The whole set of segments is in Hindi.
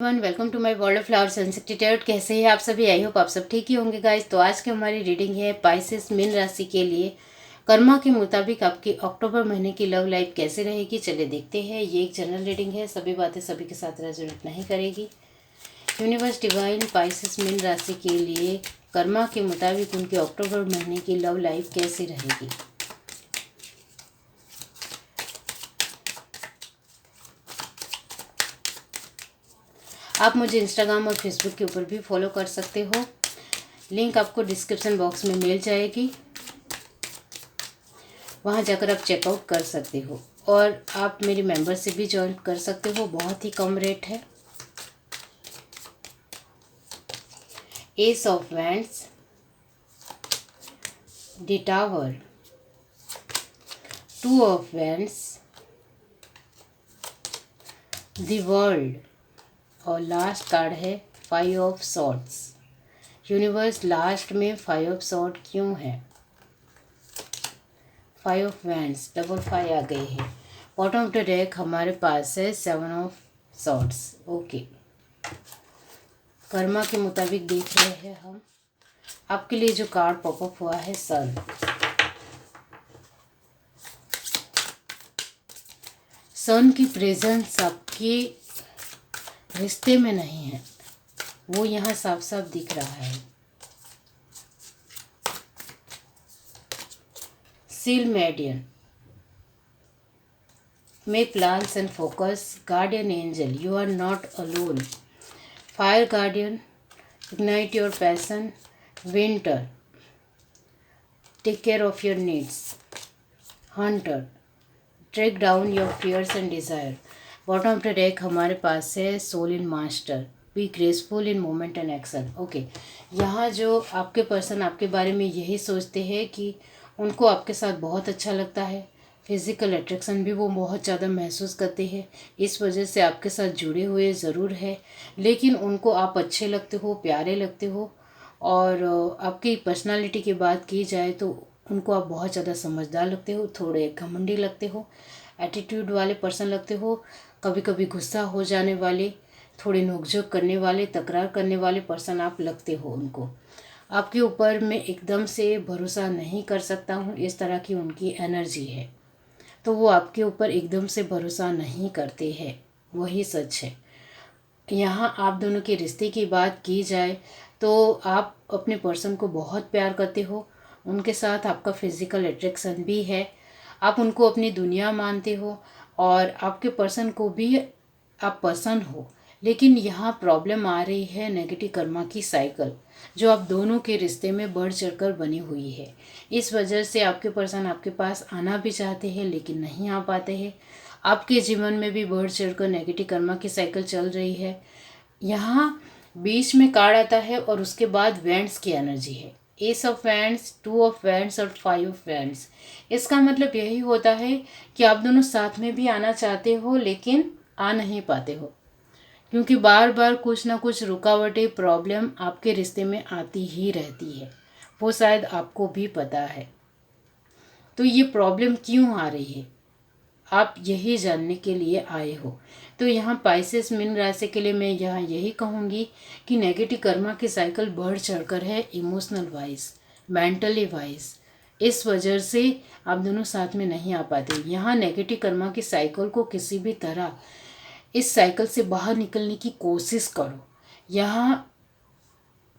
Welcome to my world of flowers and secretariat. कैसे हैं आप सभी? आई होप आप सब ठीक ही होंगे गाइस। तो आज की हमारी रीडिंग है पाइसेस मीन राशि के लिए। कर्मा के मुताबिक आपकी अक्टूबर महीने की लव लाइफ कैसे रहेगी, चलिए देखते हैं। ये एक जनरल रीडिंग है, सभी बातें सभी के साथ रेजोनेट नहीं करेगी। यूनिवर्स डिवाइन पाइसेस मीन राशि के लिए कर्मा के मुताबिक उनके अक्टूबर महीने की लव लाइफ कैसी रहेगी। आप मुझे इंस्टाग्राम और फेसबुक के ऊपर भी फॉलो कर सकते हो, लिंक आपको डिस्क्रिप्शन बॉक्स में मिल जाएगी, वहाँ जाकर आप चेकआउट कर सकते हो। और आप मेरी मेंबरशिप भी ज्वाइन कर सकते हो, बहुत ही कम रेट है। Ace of wands, the tower, two of wands, the world और लास्ट कार्ड है five of swords. Universe last में फाइव ऑफ सॉर्ड क्यों है? Five of wands, double five आ गई है। बॉटम ऑफ द डेक हमारे पास है सेवन ऑफ सॉर्ड्स। ओके, कर्मा के मुताबिक देख रहे हैं हम। आपके लिए जो कार्ड पॉपअप हुआ है सन। सन की प्रेजेंस आपके रिश्ते में नहीं है, वो यहाँ साफ साफ दिख रहा है। Seal median make plans and focus. Guardian angel, you are not alone. Fire guardian, ignite your passion. Winter, take care of your needs. Hunter, track down your fears and desire. Bottom of the deck हमारे पास है soul in master, be graceful in moment and action. Okay, यहाँ जो आपके पर्सन आपके बारे में यही सोचते हैं कि उनको आपके साथ बहुत अच्छा लगता है, फिज़िकल अट्रैक्शन भी वो बहुत ज़्यादा महसूस करते हैं, इस वजह से आपके साथ जुड़े हुए ज़रूर है। लेकिन उनको आप अच्छे लगते हो, प्यारे लगते हो। और आपकी पर्सनालिटी की बात की जाए तो उनको आप बहुत ज़्यादा समझदार लगते हो, थोड़े घमंडी लगते हो, एटीट्यूड वाले पर्सन लगते हो, कभी कभी गुस्सा हो जाने वाले, थोड़े नोकझोंक करने वाले, तकरार करने वाले पर्सन आप लगते हो उनको। आपके ऊपर मैं एकदम से भरोसा नहीं कर सकता हूँ, इस तरह की उनकी एनर्जी है। तो वो आपके ऊपर एकदम से भरोसा नहीं करते हैं, वही सच है। यहाँ आप दोनों के रिश्ते की बात की जाए तो आप अपने पर्सन को बहुत प्यार करते हो, उनके साथ आपका फिज़िकल अट्रैक्शन भी है, आप उनको अपनी दुनिया मानते हो और आपके पर्सन को भी आप पसंद हो। लेकिन यहाँ प्रॉब्लम आ रही है नेगेटिव कर्मा की साइकिल, जो आप दोनों के रिश्ते में बढ़ चढ़कर बनी हुई है। इस वजह से आपके पर्सन आपके पास आना भी चाहते हैं लेकिन नहीं आ पाते हैं। आपके जीवन में भी बढ़ चढ़कर नेगेटिव कर्मा की साइकिल चल रही है। यहाँ बीच में कार्ड आता है और उसके बाद वैंड्स की एनर्जी है, ace of wands, to of wands और फाइव ऑफ वैंड्स। इसका मतलब यही होता है कि आप दोनों साथ में भी आना चाहते हो लेकिन आ नहीं पाते हो, क्योंकि बार बार कुछ ना कुछ रुकावटें, प्रॉब्लम आपके रिश्ते में आती ही रहती है। वो शायद आपको भी पता है। तो ये प्रॉब्लम क्यों आ रही है, आप यही जानने के लिए आए हो। तो यहाँ पाइसेस मीन राशि के लिए मैं यहाँ यही कहूँगी कि नेगेटिव कर्मा की साइकिल बढ़ चढ़कर है, इमोशनल वाइज, मेंटली वाइज। इस वजह से आप दोनों साथ में नहीं आ पाते। यहाँ नेगेटिव कर्मा की साइकिल को किसी भी तरह इस साइकिल से बाहर निकलने की कोशिश करो। यहाँ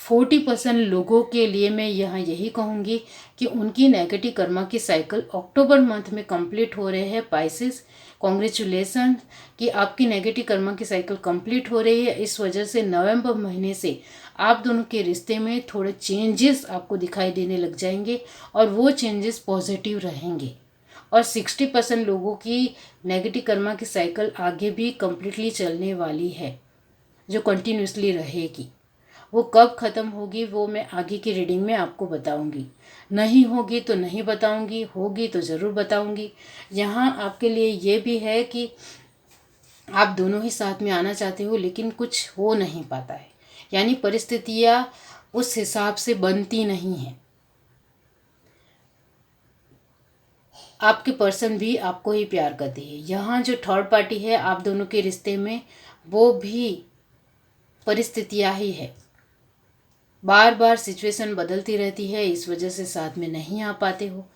40% लोगों के लिए मैं यहाँ यही कहूँगी कि उनकी नेगेटिव कर्मा की साइकिल अक्टूबर मंथ में कंप्लीट हो रहे हैं। पाइसेस, कॉन्ग्रेचुलेसन कि आपकी नेगेटिव कर्मा की साइकिल कंप्लीट हो रही है। इस वजह से नवंबर महीने से आप दोनों के रिश्ते में थोड़े चेंजेस आपको दिखाई देने लग जाएंगे और वो चेंजेस पॉजिटिव रहेंगे। और 60% लोगों की नेगेटिव कर्मा की साइकिल आगे भी कम्प्लीटली चलने वाली है, जो कंटिन्यूसली रहेगी। वो कब ख़त्म होगी वो मैं आगे की रीडिंग में आपको बताऊंगी। नहीं होगी तो नहीं बताऊंगी, होगी तो ज़रूर बताऊंगी। यहाँ आपके लिए ये भी है कि आप दोनों ही साथ में आना चाहते हो लेकिन कुछ हो नहीं पाता है, यानी परिस्थितियाँ उस हिसाब से बनती नहीं हैं। आपके पर्सन भी आपको ही प्यार करते हैं। यहाँ जो थर्ड पार्टी है आप दोनों के रिश्ते में, वो भी परिस्थितियाँ ही है, बार बार सिचुएशन बदलती रहती है, इस वजह से साथ में नहीं आ पाते हो,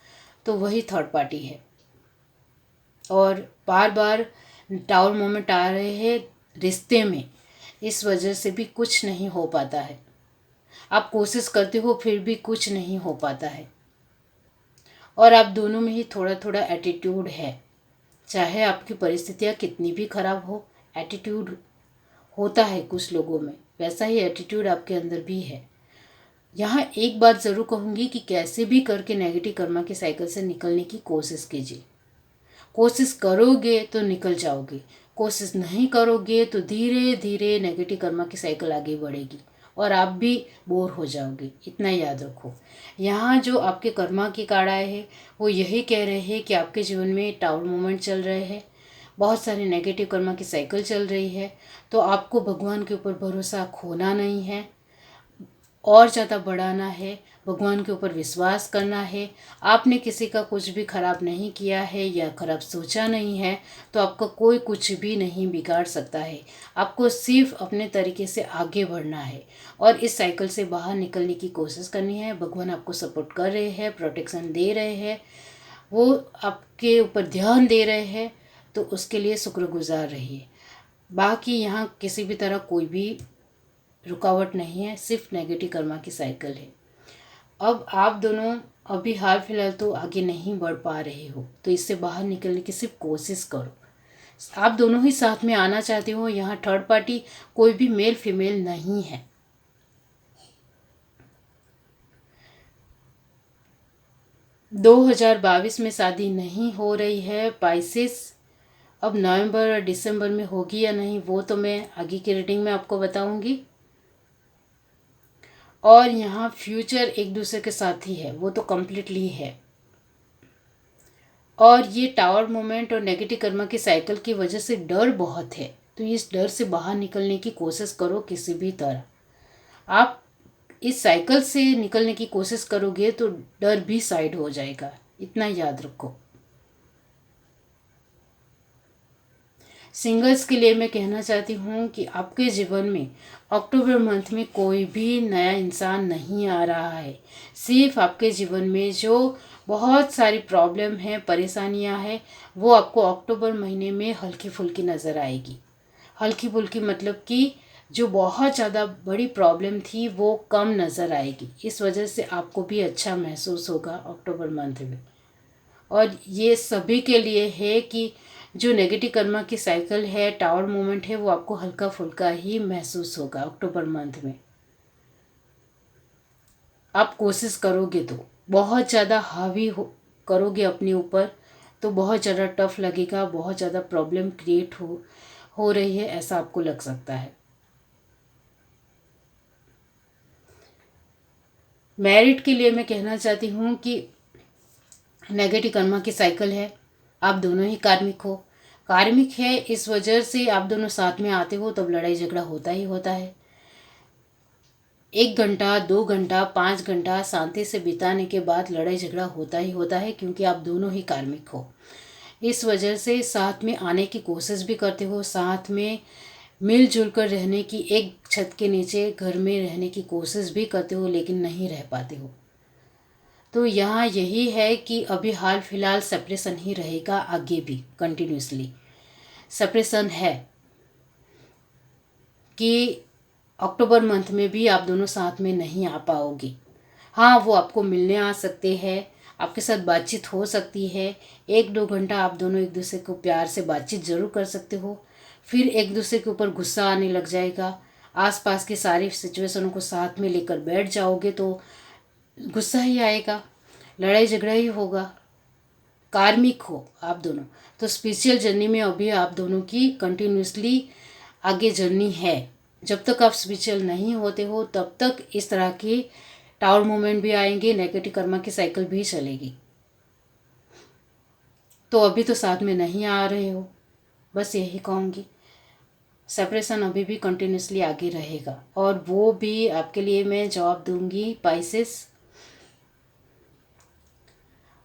तो वही थर्ड पार्टी है। और बार बार टावर मोमेंट आ रहे हैं रिश्ते में, इस वजह से भी कुछ नहीं हो पाता है। आप कोशिश करते हो फिर भी कुछ नहीं हो पाता है। और आप दोनों में ही थोड़ा थोड़ा एटीट्यूड है, चाहे आपकी परिस्थितियाँ कितनी भी खराब हो, एटीट्यूड होता है कुछ लोगों में, वैसा ही एटीट्यूड आपके अंदर भी है। यहाँ एक बात ज़रूर कहूँगी कि कैसे भी करके नेगेटिव कर्मा की साइकिल से निकलने की कोशिश कीजिए। कोशिश करोगे तो निकल जाओगे, कोशिश नहीं करोगे तो धीरे धीरे नेगेटिव कर्मा की साइकिल आगे बढ़ेगी और आप भी बोर हो जाओगे। इतना याद रखो। यहाँ जो आपके कर्मा की कार्ड आए हैं वो यही कह रहे हैं कि आपके जीवन में टावर मोमेंट चल रहे हैं, बहुत सारे नेगेटिव कर्मा की साइकिल चल रही है, तो आपको भगवान के ऊपर भरोसा खोना नहीं है, और ज़्यादा बढ़ाना है, भगवान के ऊपर विश्वास करना है। आपने किसी का कुछ भी खराब नहीं किया है या खराब सोचा नहीं है, तो आपका कोई कुछ भी नहीं बिगाड़ सकता है। आपको सिर्फ अपने तरीके से आगे बढ़ना है और इस साइकिल से बाहर निकलने की कोशिश करनी है। भगवान आपको सपोर्ट कर रहे हैं, प्रोटेक्शन दे रहे हैं, वो आपके ऊपर ध्यान दे रहे हैं, तो उसके लिए शुक्रगुजार रहिए। बाकी यहाँ किसी भी तरह कोई भी रुकावट नहीं है, सिर्फ नेगेटिव कर्मा की साइकिल है। अब आप दोनों अभी हाल फिलहाल तो आगे नहीं बढ़ पा रहे हो, तो इससे बाहर निकलने की सिर्फ कोशिश करो। आप दोनों ही साथ में आना चाहते हो, यहाँ थर्ड पार्टी कोई भी मेल फीमेल नहीं है। दो 2022 में शादी नहीं हो रही है पाइसेस। अब नवंबर और दिसंबर में होगी या नहीं वो तो मैं आगे की रीडिंग में आपको बताऊंगी। और यहाँ फ्यूचर एक दूसरे के साथ ही है, वो तो कम्प्लीटली है। और ये टावर मोमेंट और नेगेटिव कर्मा की साइकिल की वजह से डर बहुत है, तो इस डर से बाहर निकलने की कोशिश करो किसी भी तरह। आप इस साइकिल से निकलने की कोशिश करोगे तो डर भी साइड हो जाएगा, इतना याद रखो। सिंगल्स के लिए मैं कहना चाहती हूँ कि आपके जीवन में अक्टूबर मंथ में कोई भी नया इंसान नहीं आ रहा है। सिर्फ आपके जीवन में जो बहुत सारी प्रॉब्लम है, परेशानियाँ हैं, वो आपको अक्टूबर महीने में हल्की फुल्की नज़र आएगी। हल्की फुल्की मतलब कि जो बहुत ज़्यादा बड़ी प्रॉब्लम थी वो कम नज़र आएगी। इस वजह से आपको भी अच्छा महसूस होगा अक्टूबर मंथ में। और ये सभी के लिए है कि जो नेगेटिव कर्मा की साइकिल है, टावर मोमेंट है, वो आपको हल्का फुल्का ही महसूस होगा अक्टूबर मंथ में। आप कोशिश करोगे तो बहुत ज़्यादा हावी करोगे अपने ऊपर तो बहुत ज़्यादा टफ लगेगा, बहुत ज़्यादा प्रॉब्लम क्रिएट हो रही है ऐसा आपको लग सकता है। मैरिड के लिए मैं कहना चाहती हूँ कि नेगेटिव कर्मा की साइकिल है, आप दोनों ही कार्मिक है, इस वजह से आप दोनों साथ में आते हो तब लड़ाई झगड़ा होता ही होता है। 1 घंटा 2 घंटा 5 घंटा शांति से बिताने के बाद लड़ाई झगड़ा होता ही होता है, क्योंकि आप दोनों ही कार्मिक हो। इस वजह से साथ में आने की कोशिश भी करते हो, साथ में मिलजुल कर रहने की, एक छत के नीचे घर में रहने की कोशिश भी करते हो, लेकिन नहीं रह पाते हो। तो यहाँ यही है कि अभी हाल फिलहाल सेपरेशन ही रहेगा, आगे भी कंटिन्यूसली सेपरेशन है कि अक्टूबर मंथ में भी आप दोनों साथ में नहीं आ पाओगे। हाँ, वो आपको मिलने आ सकते हैं, आपके साथ बातचीत हो सकती है, 1-2 घंटा आप दोनों एक दूसरे को प्यार से बातचीत ज़रूर कर सकते हो, फिर एक दूसरे के ऊपर गुस्सा आने लग जाएगा। आसपास के सारी सिचुएशनों को साथ में लेकर बैठ जाओगे तो गुस्सा ही आएगा, लड़ाई झगड़ा ही होगा। कार्मिक हो आप दोनों, तो स्पिरिचुअल जर्नी में अभी आप दोनों की कंटिन्यूसली आगे जर्नी है। जब तक आप स्पिरिचुअल नहीं होते हो तब तक इस तरह की टावर मूवमेंट भी आएंगे, नेगेटिव कर्मा की साइकिल भी चलेगी। तो अभी तो साथ में नहीं आ रहे हो, बस यही कहूँगी। सेपरेशन अभी भी कंटिन्यूसली आगे रहेगा और वो भी आपके लिए मैं जवाब दूंगी पाइसेस।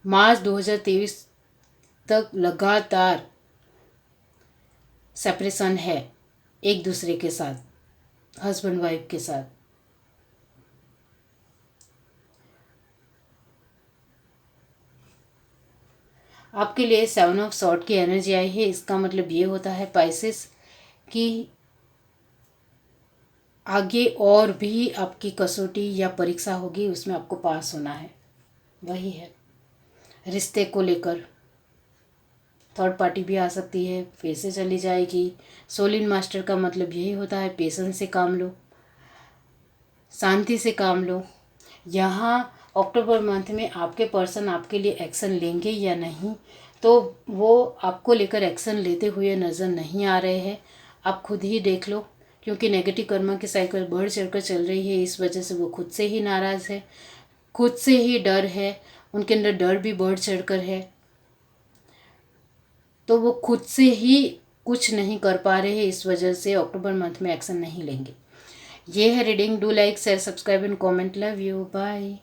मार्च 2023 तक लगातार सेपरेशन है एक दूसरे के साथ, हस्बैंड वाइफ के साथ। आपके लिए 7 ऑफ सॉर्ड की एनर्जी आई है। इसका मतलब ये होता है पाइसेस कि आगे और भी आपकी कसौटी या परीक्षा होगी, उसमें आपको पास होना है। वही है रिश्ते को लेकर। थर्ड पार्टी भी आ सकती है, फिर से चली जाएगी। सोलिन मास्टर का मतलब यही होता है पेशेंस से काम लो, शांति से काम लो। यहाँ अक्टूबर मंथ में आपके पर्सन आपके लिए एक्शन लेंगे या नहीं, तो वो आपको लेकर एक्शन लेते हुए नज़र नहीं आ रहे हैं। आप खुद ही देख लो, क्योंकि नेगेटिव कर्मा की साइकिल बढ़ चढ़कर चल रही है। इस वजह से वो खुद से ही नाराज़ है, खुद से ही डर है, उनके अंदर डर भी बढ़ चढ़कर है। तो वो खुद से ही कुछ नहीं कर पा रहे हैं, इस वजह से अक्टूबर मंथ में एक्शन नहीं लेंगे। ये है reading. Do like share subscribe and comment. Love you, bye.